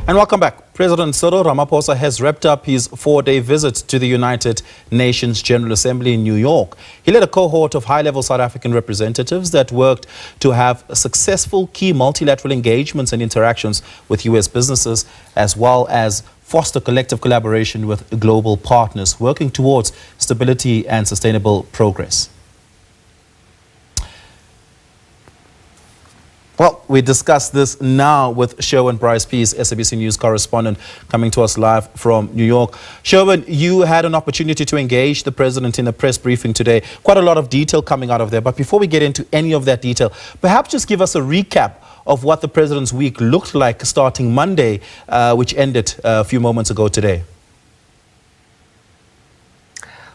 And welcome back. President Cyril Ramaphosa has wrapped up his 4-day visit to the United Nations General Assembly in New York. He led a cohort of high-level South African representatives that worked to have successful key multilateral engagements and interactions with U.S. businesses, as well as foster collective collaboration with global partners, working towards stability and sustainable progress. Well, we discuss this now with Sherwin Bryce-Pease, SABC News correspondent, coming to us live from New York. Sherwin, you had an opportunity to engage the president in a press briefing today. Quite a lot of detail coming out of there. But before we get into any of that detail, perhaps just give us a recap of what the president's week looked like starting Monday, which ended a few moments ago today.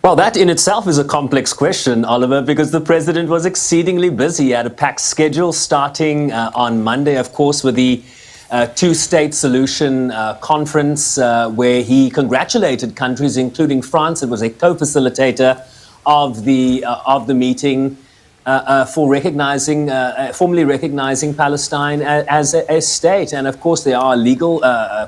Well, that in itself is a complex question, Oliver, because the president was exceedingly busy. He had a packed schedule starting on Monday, of course, with the two-state solution conference where he congratulated countries, including France. It was a co-facilitator of the meeting for recognizing, formally recognizing Palestine as a state. And of course, there are legal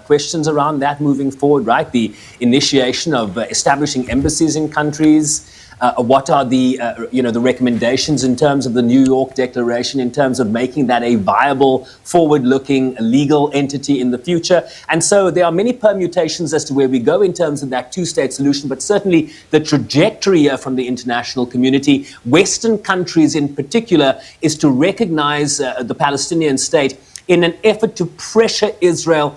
questions around that moving forward, right? The initiation of establishing embassies in countries. What are the, the recommendations in terms of the New York Declaration, in terms of making that a viable, forward-looking legal entity in the future? And so there are many permutations as to where we go in terms of that two-state solution, but certainly the trajectory from the international community, Western countries in particular, is to recognize the Palestinian state in an effort to pressure Israel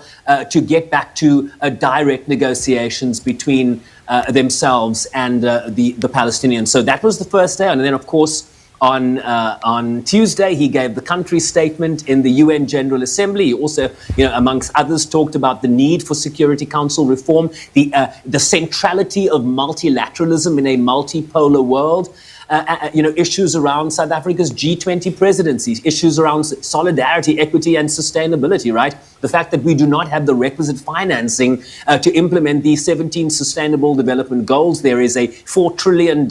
to get back to direct negotiations between themselves and the Palestinians. So that was the first day. And then, of course, on Tuesday, he gave the country statement in the UN General Assembly. He also, amongst others, talked about the need for Security Council reform, the centrality of multilateralism in a multipolar world. Issues around South Africa's G20 presidency, issues around solidarity, equity, and sustainability, right? The fact that we do not have the requisite financing to implement the 17 Sustainable Development Goals. There is a $4 trillion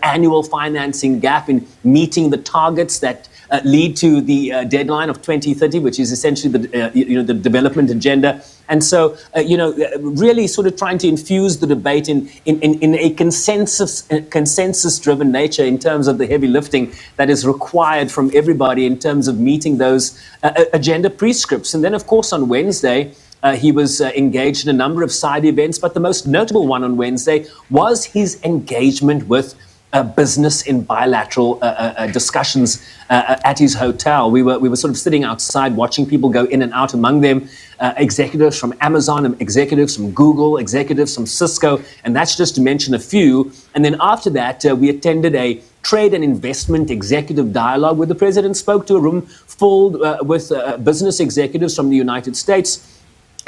annual financing gap in meeting the targets that lead to the deadline of 2030, which is essentially the development agenda. And so, really sort of trying to infuse the debate in a consensus-driven nature in terms of the heavy lifting that is required from everybody in terms of meeting those agenda prescripts. And then, of course, on Wednesday, he was engaged in a number of side events, but the most notable one on Wednesday was his engagement with business in bilateral discussions at his hotel. We were sort of sitting outside watching people go in and out, among them executives from Amazon, executives from Google, executives from Cisco, and that's just to mention a few. And then after that, we attended a trade and investment executive dialogue where the president spoke to a room full with business executives from the United States.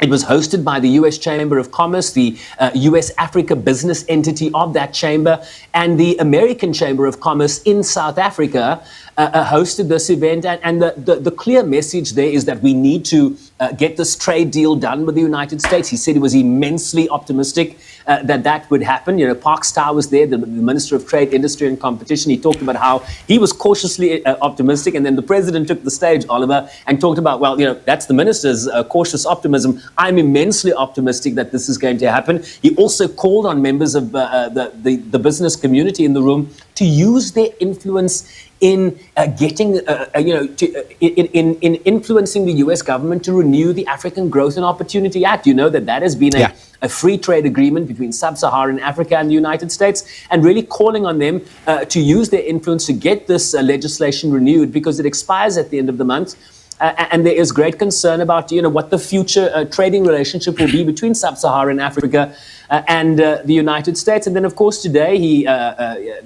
It was hosted by the U.S. Chamber of Commerce, the U.S. Africa business entity of that chamber, and the American Chamber of Commerce in South Africa hosted this event. And the clear message there is that we need to get this trade deal done with the United States. He said he was immensely optimistic that would happen. Park Starr was there, the Minister of Trade, Industry and Competition. He talked about how he was cautiously optimistic. And then the president took the stage, Oliver, and talked about, well, that's the minister's cautious optimism. I'm immensely optimistic that this is going to happen. He also called on members of the business community in the room to use their influence in getting, in influencing the U.S. government to renew the African Growth and Opportunity Act. That has been a free trade agreement between sub-Saharan Africa and the United States, and really calling on them to use their influence to get this legislation renewed because it expires at the end of the month. And there is great concern about, what the future trading relationship will be between sub-Saharan Africa and the United States. And then, of course, today he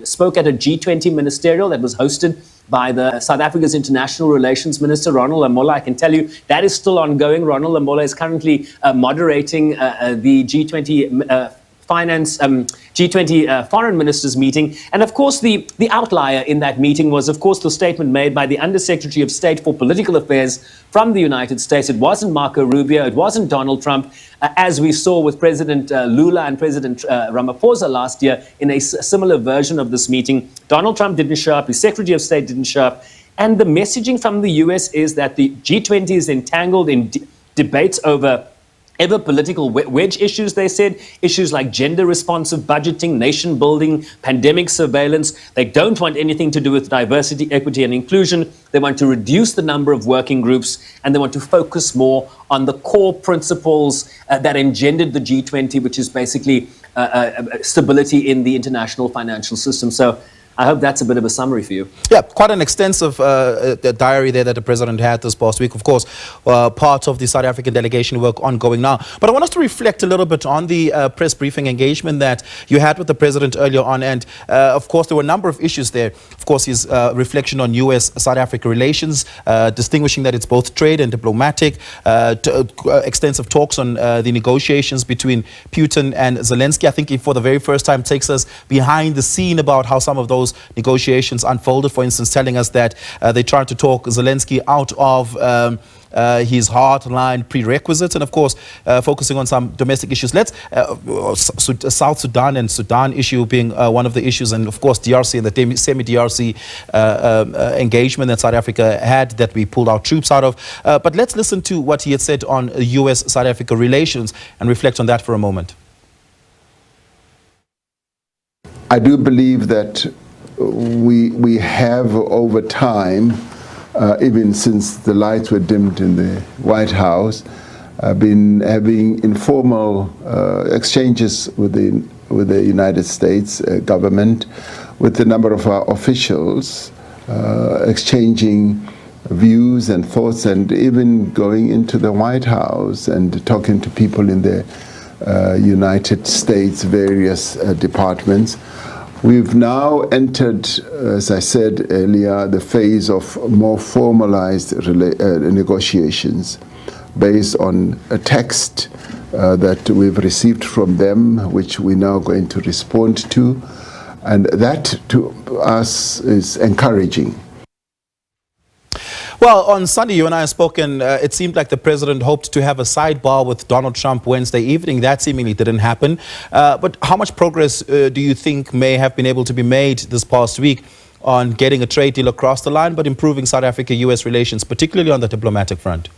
spoke at a G20 ministerial that was hosted by the South Africa's International Relations Minister, Ronald Lamola. I can tell you that is still ongoing. Ronald Lamola is currently moderating the G20 G20 foreign ministers meeting. And of course, the outlier in that meeting was, of course, the statement made by the Undersecretary of State for Political Affairs from the United States. It wasn't Marco Rubio. It wasn't Donald Trump, as we saw with President Lula and President Ramaphosa last year in a similar version of this meeting. Donald Trump didn't show up. His Secretary of State didn't show up. And the messaging from the U.S. is that the G20 is entangled in debates over ever political wedge issues, they said, issues like gender responsive budgeting, nation building, pandemic surveillance. They don't want anything to do with diversity, equity, and inclusion. They want to reduce the number of working groups, and they want to focus more on the core principles that engendered the G20, which is basically stability in the international financial system. So I hope that's a bit of a summary for you. Yeah, quite an extensive diary there that the president had this past week. Of course, part of the South African delegation work ongoing now. But I want us to reflect a little bit on the press briefing engagement that you had with the president earlier on. And of course, there were a number of issues there. Of course, his reflection on U.S.-South Africa relations, distinguishing that it's both trade and diplomatic, extensive talks on the negotiations between Putin and Zelensky. I think he, for the very first time, takes us behind the scene about how some of those negotiations unfolded. For instance, telling us that they tried to talk Zelensky out of his hardline prerequisites, and of course focusing on some domestic issues. Let's South Sudan and Sudan issue being one of the issues, and of course DRC and the semi-DRC engagement that South Africa had that we pulled our troops out of. But let's listen to what he had said on US-South Africa relations and reflect on that for a moment. I do believe that we have over time, even since the lights were dimmed in the White House, been having informal exchanges with the United States government, with a number of our officials, exchanging views and thoughts, and even going into the White House and talking to people in the United States various departments. We've now entered, as I said earlier, the phase of more formalized negotiations based on a text that we've received from them, which we're now going to respond to. And that, to us, is encouraging. Well, on Sunday, you and I have spoken. It seemed like the president hoped to have a sidebar with Donald Trump Wednesday evening. That seemingly didn't happen. But how much progress do you think may have been able to be made this past week on getting a trade deal across the line, but improving South Africa-US relations, particularly on the diplomatic front?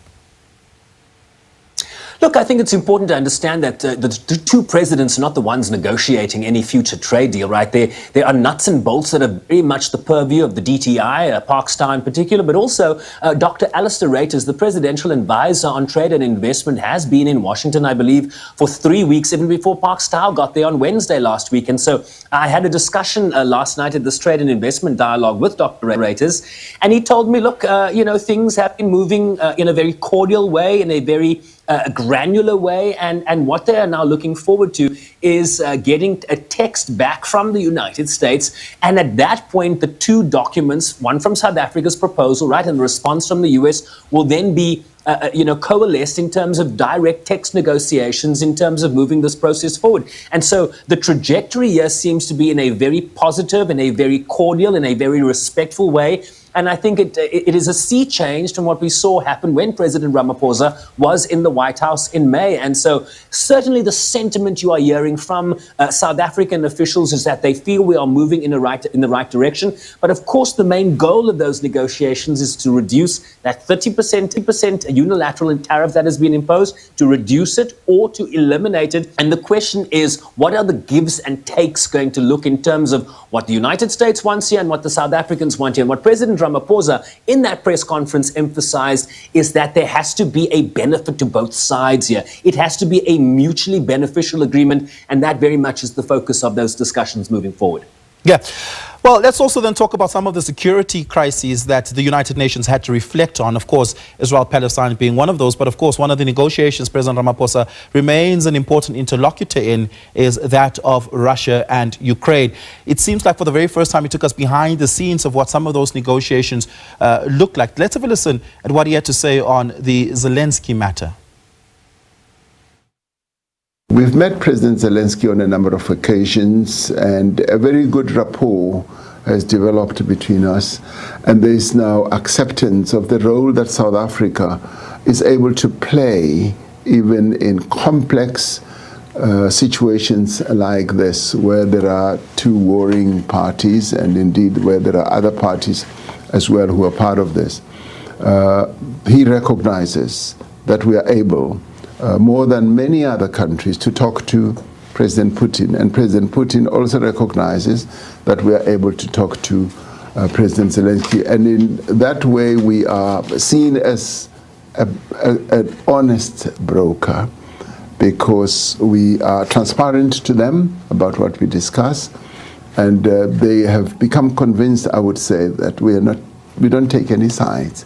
Look, I think it's important to understand that the two presidents are not the ones negotiating any future trade deal, right? There are nuts and bolts that are very much the purview of the DTI, Parkstar in particular, but also Dr. Alistair Reuters, the presidential advisor on trade and investment, has been in Washington, I believe, for 3 weeks, even before Parkstar got there on Wednesday last week. And so I had a discussion last night at this trade and investment dialogue with Dr. Reuters, and he told me, look, things have been moving in a very cordial way, in a very granular way, and what they are now looking forward to is getting a text back from the United States, and at that point the two documents, one from South Africa's proposal, right, and the response from the US, will then be coalesced in terms of direct text negotiations, in terms of moving this process forward. And so the trajectory here seems to be in a very positive, in a very cordial, in a very respectful way. And I think it is a sea change from what we saw happen when President Ramaphosa was in the White House in May. And so certainly the sentiment you are hearing from South African officials is that they feel we are moving in the right direction. But of course, the main goal of those negotiations is to reduce that 30% unilateral tariff that has been imposed, to reduce it or to eliminate it. And the question is, what are the gives and takes going to look in terms of what the United States wants here and what the South Africans want here? And what President Ramaphosa in that press conference emphasized is that there has to be a benefit to both sides here. It has to be a mutually beneficial agreement, and that very much is the focus of those discussions moving forward. Yeah. Well, let's also then talk about some of the security crises that the United Nations had to reflect on. Of course, Israel-Palestine being one of those. But of course, one of the negotiations President Ramaphosa remains an important interlocutor in is that of Russia and Ukraine. It seems like for the very first time, he took us behind the scenes of what some of those negotiations look like. Let's have a listen at what he had to say on the Zelensky matter. We've met President Zelensky on a number of occasions, and a very good rapport has developed between us. And there is now acceptance of the role that South Africa is able to play, even in complex situations like this, where there are two warring parties, and indeed where there are other parties as well who are part of this. He recognizes that we are able more than many other countries, to talk to President Putin. And President Putin also recognizes that we are able to talk to President Zelensky. And in that way, we are seen as an honest broker, because we are transparent to them about what we discuss. And they have become convinced, I would say, that we don't take any sides.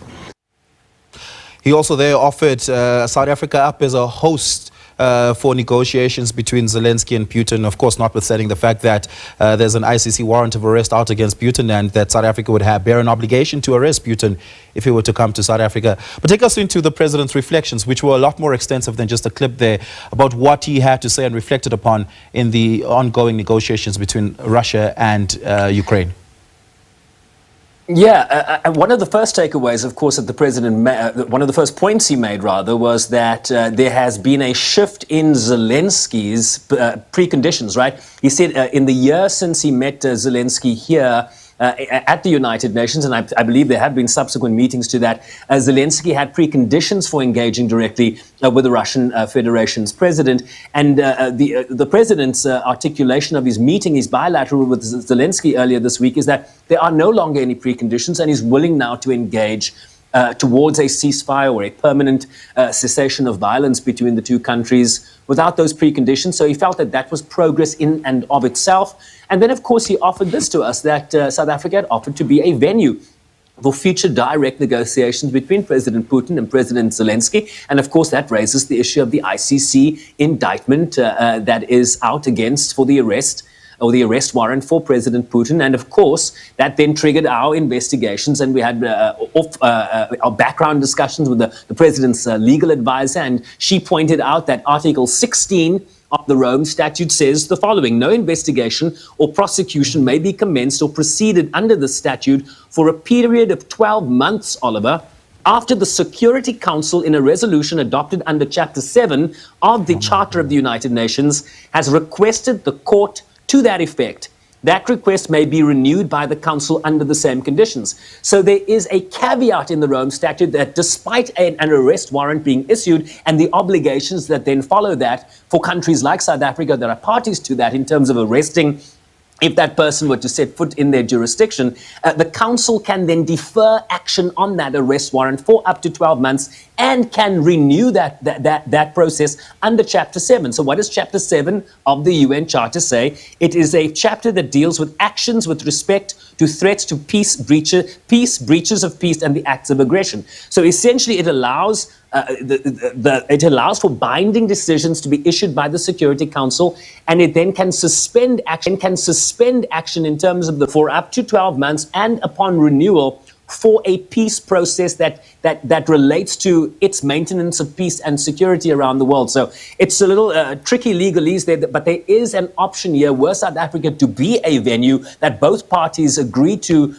He also there offered South Africa up as a host for negotiations between Zelensky and Putin, of course, notwithstanding the fact that there's an ICC warrant of arrest out against Putin, and that South Africa would bear an obligation to arrest Putin if he were to come to South Africa. But take us into the president's reflections, which were a lot more extensive than just a clip there, about what he had to say and reflected upon in the ongoing negotiations between Russia and Ukraine. Yeah, one of the first takeaways, of course, that the president one of the first points he made, rather, was that there has been a shift in Zelensky's preconditions, right? He said in the year since he met Zelensky here at the United Nations, and I believe there have been subsequent meetings to that, Zelensky had preconditions for engaging directly with the Russian Federation's president. And the president's articulation of his meeting, his bilateral with Zelensky earlier this week, is that there are no longer any preconditions, and he's willing now to engage towards a ceasefire or a permanent cessation of violence between the two countries without those preconditions. So he felt that that was progress in and of itself. And then, of course, he offered this to us, that South Africa had offered to be a venue for future direct negotiations between President Putin and President Zelensky. And of course, that raises the issue of the ICC indictment that is out against for the arrest, or the arrest warrant for President Putin. And of course, that then triggered our investigations, and we had our background discussions with the president's legal advisor, and she pointed out that Article 16 of the Rome Statute says the following: no investigation or prosecution may be commenced or proceeded under the statute for a period of 12 months, Oliver, after the Security Council, in a resolution adopted under Chapter 7 of the Charter of the United Nations, has requested the court to that effect. That request may be renewed by the Council under the same conditions. So there is a caveat in the Rome Statute that despite an arrest warrant being issued and the obligations that then follow that for countries like South Africa that are parties to that in terms of arresting if that person were to set foot in their jurisdiction, the council can then defer action on that arrest warrant for up to 12 months and can renew that process under Chapter 7. So what does Chapter 7 of the UN Charter say? It is a chapter that deals with actions with respect to threats to peace, breaches of peace, and the acts of aggression. So essentially it allows it allows for binding decisions to be issued by the Security Council, and it then can suspend action in terms of for up to 12 months and upon renewal for a peace process that relates to its maintenance of peace and security around the world. So it's a little tricky legalese there, but there is an option here were South Africa to be a venue that both parties agree to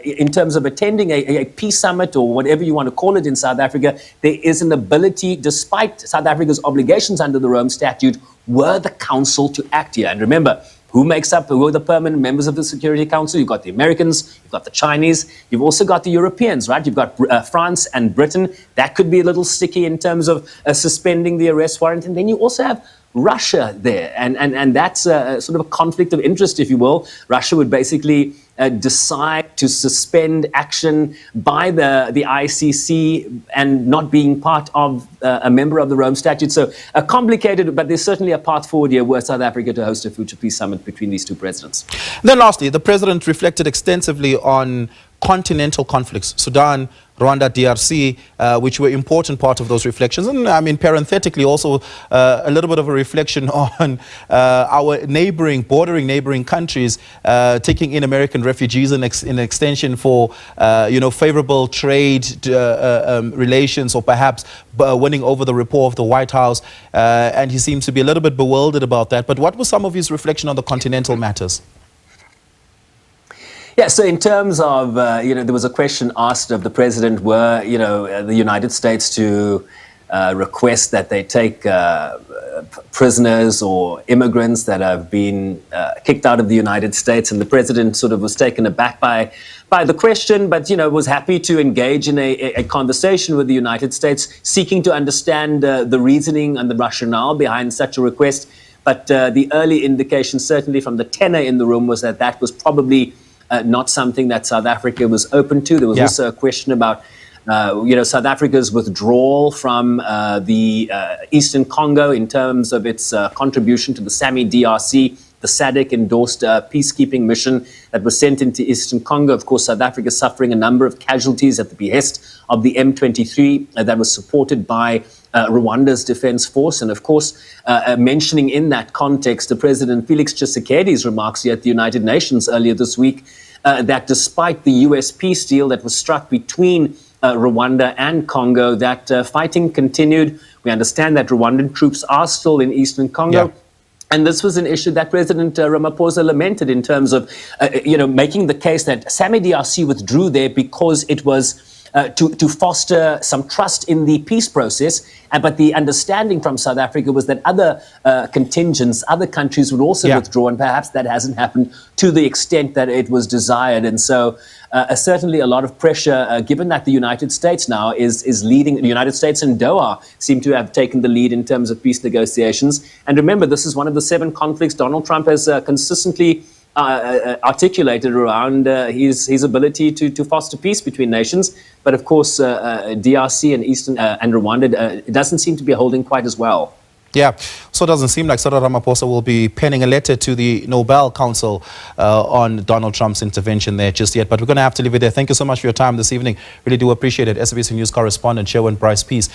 in terms of attending a peace summit or whatever you want to call it in South Africa. There is an ability, despite South Africa's obligations under the Rome Statute, were the council to act here. And remember, who are the permanent members of the Security Council? You've got the Americans, you've got the Chinese, you've also got the Europeans, right? You've got France and Britain. That could be a little sticky in terms of suspending the arrest warrant. And then you also have Russia there. And that's sort of a conflict of interest, if you will. Russia would basically decide to suspend action by the ICC and not being part of a member of the Rome Statute. So complicated, but there's certainly a path forward here were South Africa to host a future peace summit between these two presidents. Then lastly, the president reflected extensively on continental conflicts, Sudan, Rwanda, DRC, which were important part of those reflections. And I mean, parenthetically, also a little bit of a reflection on our bordering neighboring countries taking in American refugees in extension for, favorable trade relations, or perhaps winning over the rapport of the White House. And he seems to be a little bit bewildered about that. But what was some of his reflection on the continental matters? Yeah, so in terms of, there was a question asked of the president, were, the United States to request that they take prisoners or immigrants that have been kicked out of the United States, and the president sort of was taken aback by the question, but was happy to engage in a conversation with the United States, seeking to understand the reasoning and the rationale behind such a request. But the early indication, certainly from the tenor in the room, was that that was probably not something that South Africa was open to. There was also a question about South Africa's withdrawal from the Eastern Congo in terms of its contribution to the SAMI DRC, the SADC-endorsed peacekeeping mission that was sent into Eastern Congo. Of course, South Africa suffering a number of casualties at the behest of the M23 that was supported by Rwanda's defense force. And of course, mentioning in that context, the President Felix Tshisekedi's remarks here at the United Nations earlier this week, that despite the US peace deal that was struck between Rwanda and Congo, that fighting continued. We understand that Rwandan troops are still in Eastern Congo. And this was an issue that President Ramaphosa lamented in terms of, making the case that SAMI DRC withdrew there because it was to foster some trust in the peace process. But the understanding from South Africa was that other contingents, other countries would also withdraw, and perhaps that hasn't happened to the extent that it was desired. And so certainly a lot of pressure, given that the United States now is leading. The United States and Doha seem to have taken the lead in terms of peace negotiations. And remember, this is one of the 7 conflicts Donald Trump has consistently articulated around his ability to foster peace between nations. But of course, DRC and Eastern and Rwanda, it doesn't seem to be holding quite as well. Yeah, so it doesn't seem like Cyril Ramaphosa will be penning a letter to the Nobel Council on Donald Trump's intervention there just yet. But we're going to have to leave it there. Thank you so much for your time this evening. Really do appreciate it. SABC News correspondent Sherwin Bryce-Pease.